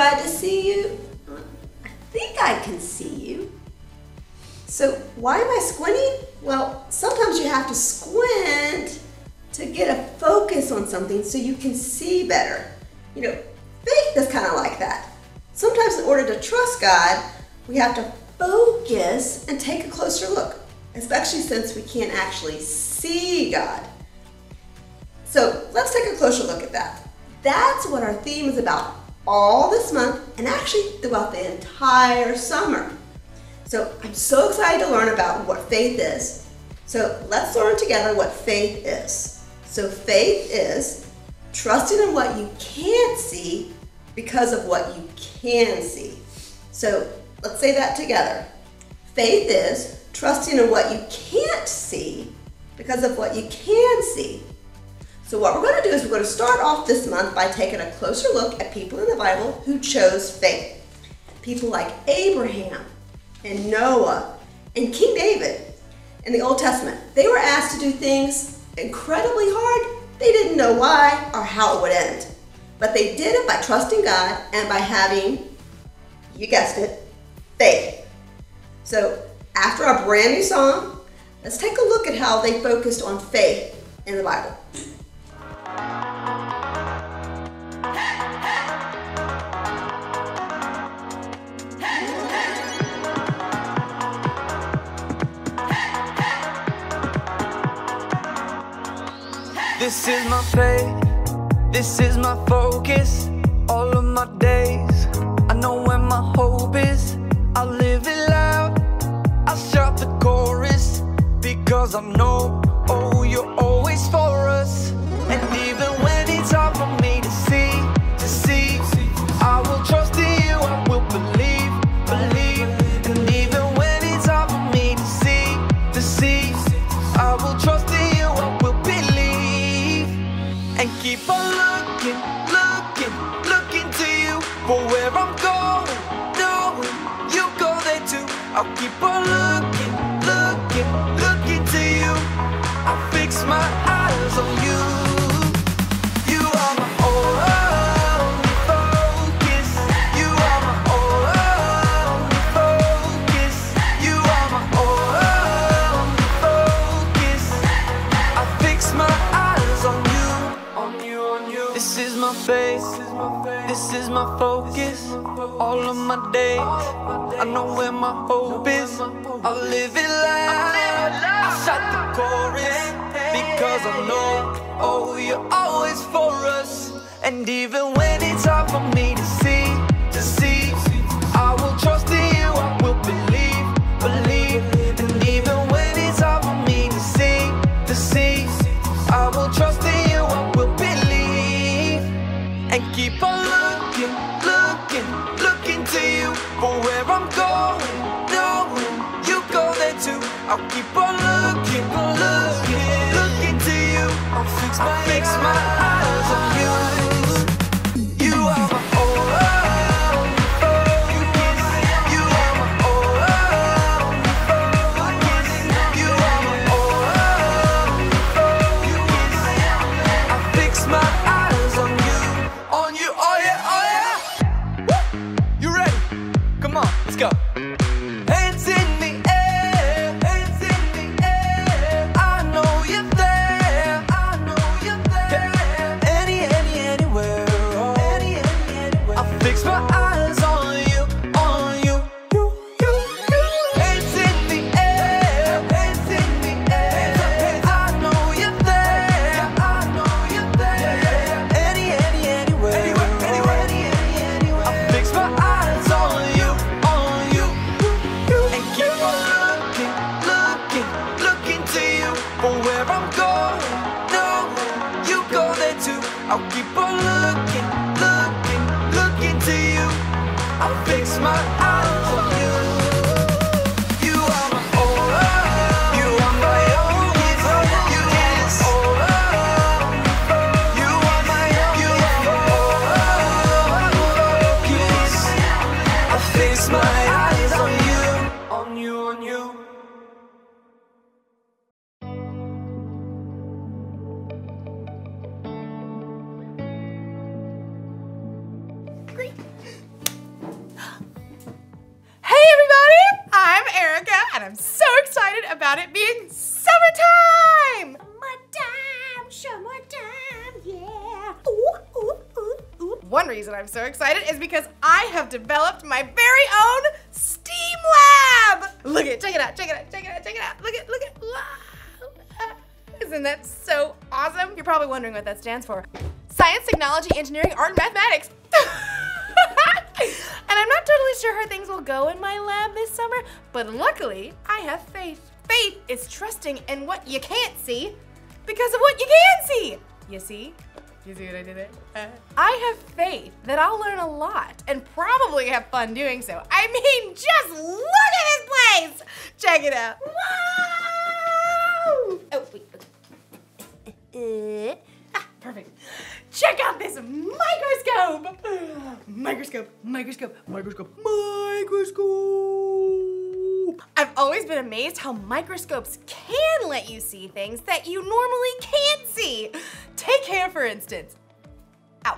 glad to see you. I think I can see you. So why am I squinting? Well, sometimes you have to squint to get a focus on something so you can see better. You know, faith is kind of like that. Sometimes in order to trust God, we have to focus and take a closer look, especially since we can't actually see God. So let's take a closer look at that. That's what our theme is about all this month and actually throughout the entire summer. So I'm so excited to learn about what faith is. So let's learn together what faith is. So faith is trusting in what you can't see because of what you can see. So let's say that together. Faith is trusting in what you can't see because of what you can see. So what we're going to do is we're going to start off this month by taking a closer look at people in the Bible who chose faith. People like Abraham and Noah and King David in the Old Testament. They were asked to do things incredibly hard. They didn't know why or how it would end. But they did it by trusting God and by having, you guessed it, faith. So after our brand new song, let's take a look at how they focused on faith in the Bible. This is my faith, this is my focus, all of my days. I know where my hope is, I'll live it loud, I'll shout the chorus, because I know, oh, you're always for us. And even when it's hard for me to see, I will trust in you, I will believe. And even when it's hard for me to see, I will trust in you, I will believe. And keep on looking to you for where I'm going, knowing you go there too. I'll keep on looking to you. I fix my eyes on you. You are my only focus. You are my only focus. You are my only focus. I fix my eyes on you. This is my faith, this is my focus, all of my days. I know where my hope is, I'll live it loud, I'll shout the chorus, because I know, oh, you're always for us. And even when it's hard for me to see, I will trust in you, I will believe. And even when it's hard for me to see, I will trust in you, I will believe. And keep on looking to you for where I'm going, knowing you go there too. I'll keep on looking to you. I'll fix my eyes on you. You are my only focus. You are my only focus. You are my only focus. I fix my eyes on you, oh yeah. Woo! You ready? Come on, let's go. Hands in the air, hands in the air. I know you're there, I know you're there. Anywhere, oh. Anywhere. I fix my eyes on you. Hands in the air, hands in the air. I know you're there, I know you're there. Anywhere. I fix my eyes on you. And keep on looking to you for where I'm going, knowing you go there too. I'll keep on looking to you. I'll fix my eyes on you. You are my only, you are my only focus. You are my only focus. I fix my eyes on you. and I'm so excited about it being summertime! Summertime, yeah. One reason I'm so excited is because I have developed my very own STEAM lab! Look it, check it out, check it out, check it out, check it out. Look it. Wow. Isn't that so awesome? You're probably wondering what that stands for. Science, technology, engineering, art, and mathematics. And I'm not totally sure how things will go in my lab this summer, but luckily I have faith. Faith is trusting in what you can't see because of what you can see. You see? You see what I did there? I have faith that I'll learn a lot and probably have fun doing so. I mean, just look at this place! Check it out. Wow! Oh, wait. Perfect. Check out this microscope! Microscope. I've always been amazed how microscopes can let you see things that you normally can't see. Take hair, for instance. Ow.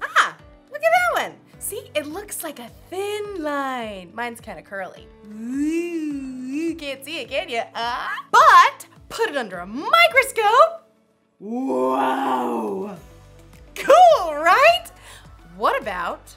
Ah, look at that one. See, it looks like a thin line. Mine's kind of curly. You can't see it, can you? But put it under a microscope. Whoa! Cool, right? What about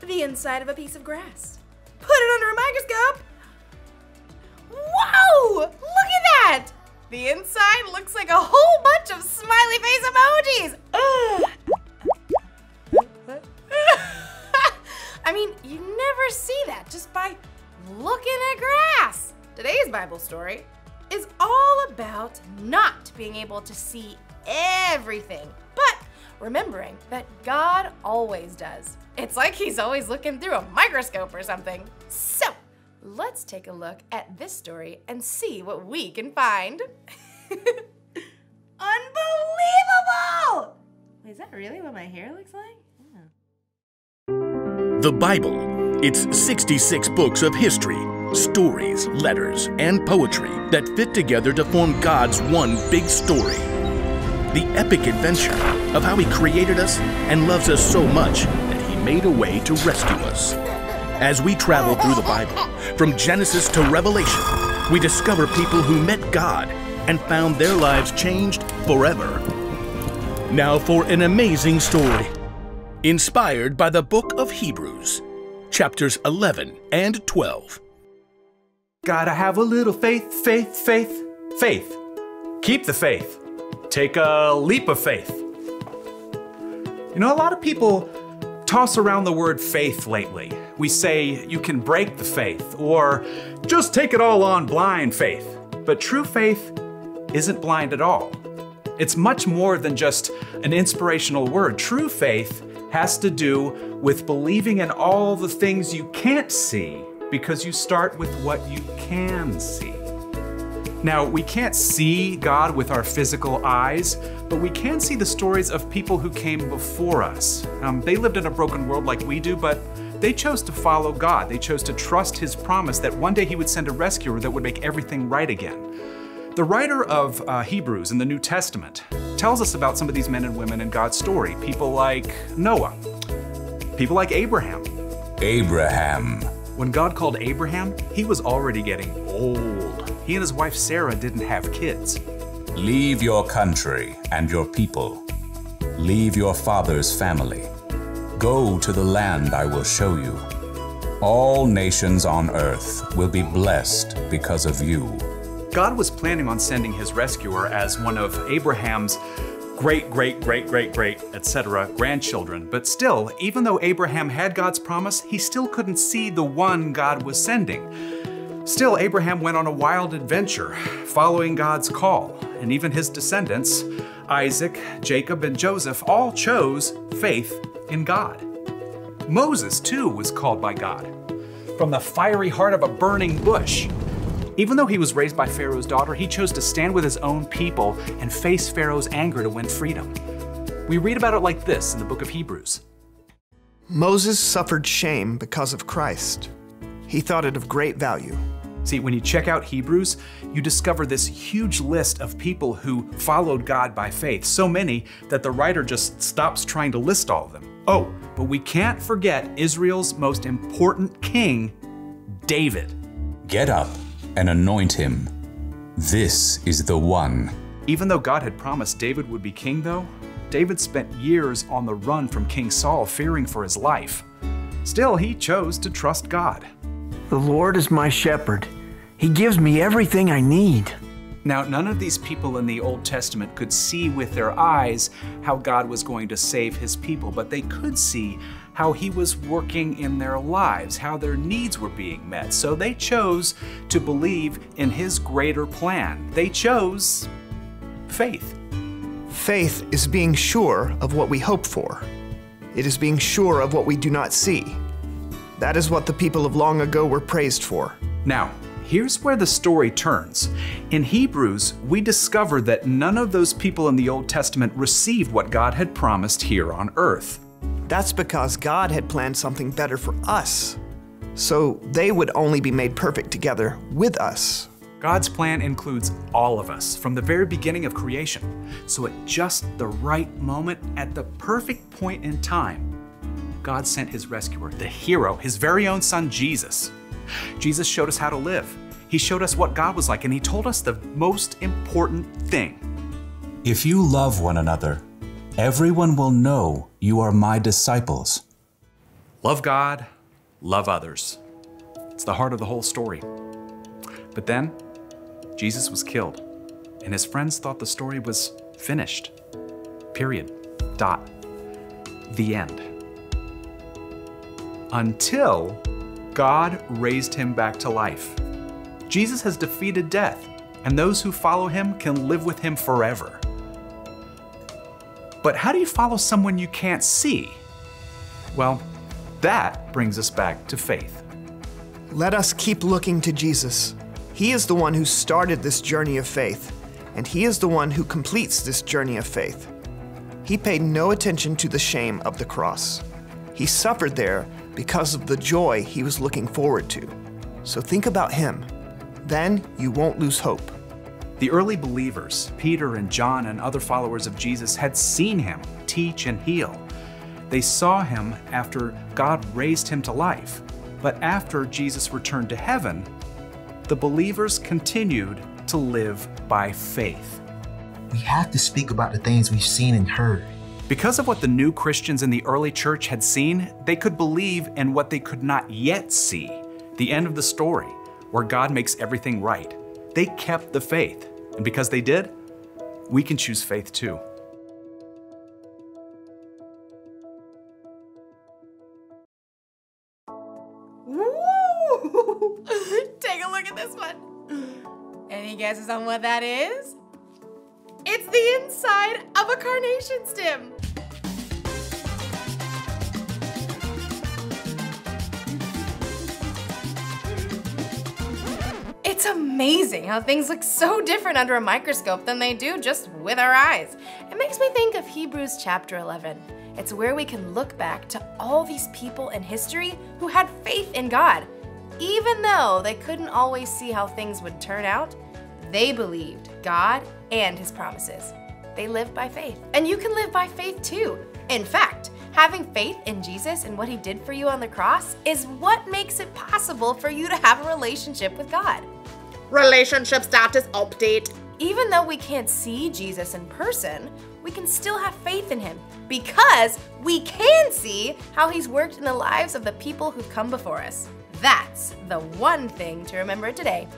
the inside of a piece of grass? Put it under a microscope. Whoa! Look at that! The inside looks like a whole bunch of smiley face emojis. I mean, you never see that just by looking at grass. Today's Bible story is all about not being able to see everything, but remembering that God always does. It's like he's always looking through a microscope or something. So, let's take a look at this story and see what we can find. Unbelievable! Is that really what my hair looks like? Yeah. The Bible. It's 66 books of history, stories, letters, and poetry that fit together to form God's one big story. The epic adventure of how He created us and loves us so much that He made a way to rescue us. As we travel through the Bible, from Genesis to Revelation, we discover people who met God and found their lives changed forever. Now for an amazing story, inspired by the book of Hebrews, chapters 11 and 12. Gotta have a little faith, faith, faith, faith. Keep the faith. Take a leap of faith. You know, a lot of people toss around the word faith lately. We say you can break the faith, or just take it all on blind faith. But true faith isn't blind at all. It's much more than just an inspirational word. True faith has to do with believing in all the things you can't see because you start with what you can see. Now, we can't see God with our physical eyes, but we can see the stories of people who came before us. They lived in a broken world like we do, but they chose to follow God. They chose to trust His promise that one day He would send a rescuer that would make everything right again. The writer of Hebrews in the New Testament tells us about some of these men and women in God's story. People like Noah, people like Abraham. When God called Abraham, he was already getting old. He and his wife Sarah didn't have kids. Leave your country and your people. Leave your father's family. Go to the land I will show you. All nations on earth will be blessed because of you. God was planning on sending his rescuer as one of Abraham's great, etc. grandchildren. But still, even though Abraham had God's promise, he still couldn't see the one God was sending. Still, Abraham went on a wild adventure, following God's call. And even his descendants, Isaac, Jacob, and Joseph, all chose faith in God. Moses, too, was called by God from the fiery heart of a burning bush. Even though he was raised by Pharaoh's daughter, he chose to stand with his own people and face Pharaoh's anger to win freedom. We read about it like this in the book of Hebrews. Moses suffered shame because of Christ. He thought it of great value. See, when you check out Hebrews, you discover this huge list of people who followed God by faith, so many that the writer just stops trying to list all of them. Oh, but we can't forget Israel's most important king, David. Get up, and anoint him. This is the one. Even though God had promised David would be king, though, David spent years on the run from King Saul, fearing for his life. Still, he chose to trust God. The Lord is my shepherd. He gives me everything I need. Now, none of these people in the Old Testament could see with their eyes how God was going to save his people, but they could see how he was working in their lives, how their needs were being met. So they chose to believe in his greater plan. They chose faith. Faith is being sure of what we hope for. It is being sure of what we do not see. That is what the people of long ago were praised for. Now, here's where the story turns. In Hebrews, we discover that none of those people in the Old Testament received what God had promised here on earth. That's because God had planned something better for us, so they would only be made perfect together with us. God's plan includes all of us from the very beginning of creation. So at just the right moment, at the perfect point in time, God sent his rescuer, the hero, his very own son, Jesus. Jesus showed us how to live. He showed us what God was like, and he told us the most important thing. If you love one another, everyone will know you are my disciples. Love God, love others. It's the heart of the whole story. But then, Jesus was killed, and his friends thought the story was finished. Period. Dot. The end. Until God raised him back to life. Jesus has defeated death, and those who follow him can live with him forever. But how do you follow someone you can't see? Well, that brings us back to faith. Let us keep looking to Jesus. He is the one who started this journey of faith, and he is the one who completes this journey of faith. He paid no attention to the shame of the cross. He suffered there because of the joy he was looking forward to. So think about him. Then you won't lose hope. The early believers, Peter and John and other followers of Jesus, had seen him teach and heal. They saw him after God raised him to life. But after Jesus returned to heaven, the believers continued to live by faith. We have to speak about the things we've seen and heard. Because of what the new Christians in the early church had seen, they could believe in what they could not yet see, the end of the story, where God makes everything right. They kept the faith, and because they did, we can choose faith too. Woo! Take a look at this one. Any guesses on what that is? It's the inside of a carnation stem. It's amazing how things look so different under a microscope than they do just with our eyes. It makes me think of Hebrews chapter 11. It's where we can look back to all these people in history who had faith in God. Even though they couldn't always see how things would turn out, they believed God and his promises. They lived by faith. And you can live by faith too. In fact, having faith in Jesus and what he did for you on the cross is what makes it possible for you to have a relationship with God. Relationship status update. Even though we can't see Jesus in person, we can still have faith in him because we can see how he's worked in the lives of the people who've come before us. That's the one thing to remember today.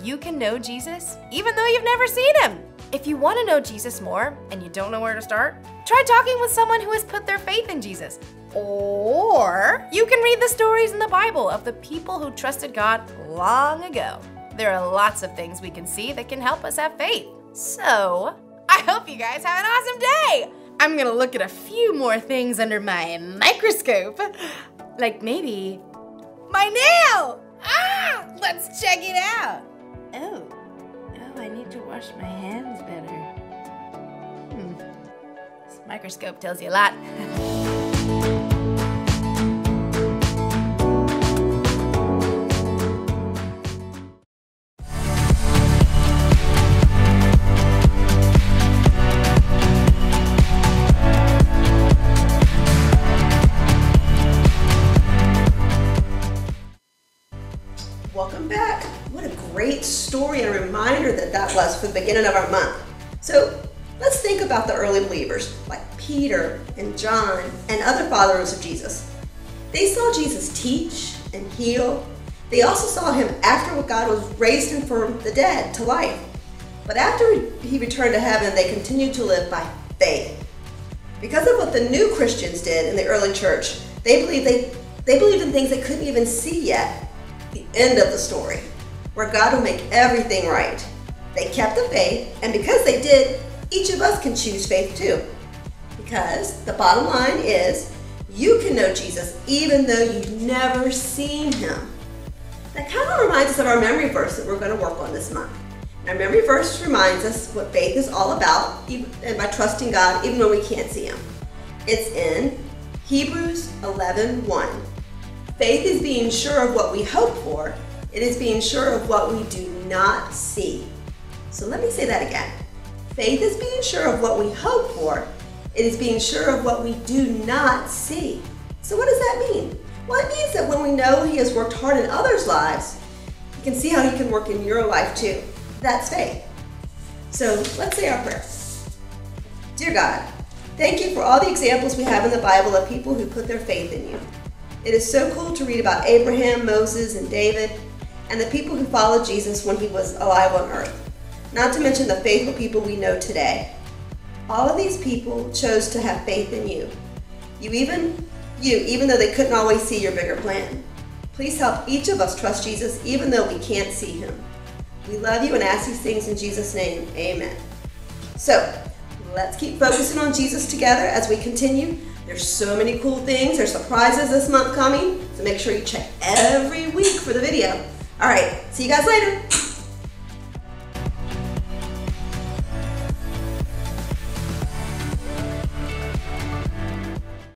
You can know Jesus even though you've never seen him. If you want to know Jesus more and you don't know where to start, try talking with someone who has put their faith in Jesus. Or you can read the stories in the Bible of the people who trusted God long ago. There are lots of things we can see that can help us have faith. So, I hope you guys have an awesome day. I'm gonna look at a few more things under my microscope. Like maybe my nail! Let's check it out. Oh, I need to wash my hands better. This microscope tells you a lot. Welcome back. What a great story and reminder that was for the beginning of our month. So let's think about the early believers like Peter and John and other followers of Jesus. They saw Jesus teach and heal. They also saw him after God was raised him from the dead to life. But after he returned to heaven, they continued to live by faith. Because of what the new Christians did in the early church, they believed in things they couldn't even see yet. The end of the story, where God will make everything right. They kept the faith, and because they did, each of us can choose faith too. Because the bottom line is, you can know Jesus even though you've never seen him. That kind of reminds us of our memory verse that we're going to work on this month. Our memory verse reminds us what faith is all about, and by trusting God even when we can't see him. It's in Hebrews 11:1. Faith is being sure of what we hope for. It is being sure of what we do not see. So let me say that again. Faith is being sure of what we hope for. It is being sure of what we do not see. So what does that mean? Well, it means that when we know he has worked hard in others' lives, you can see how he can work in your life too. That's faith. So let's say our prayer. Dear God, thank you for all the examples we have in the Bible of people who put their faith in you. It is so cool to read about Abraham, Moses, and David, and the people who followed Jesus when he was alive on earth. Not to mention the faithful people we know today. All of these people chose to have faith in you. Even though they couldn't always see your bigger plan. Please help each of us trust Jesus even though we can't see him. We love you and ask these things in Jesus' name, amen. So, let's keep focusing on Jesus together as we continue. There's so many cool things, there's surprises this month coming, so make sure you check every week for the video. All right, see you guys later.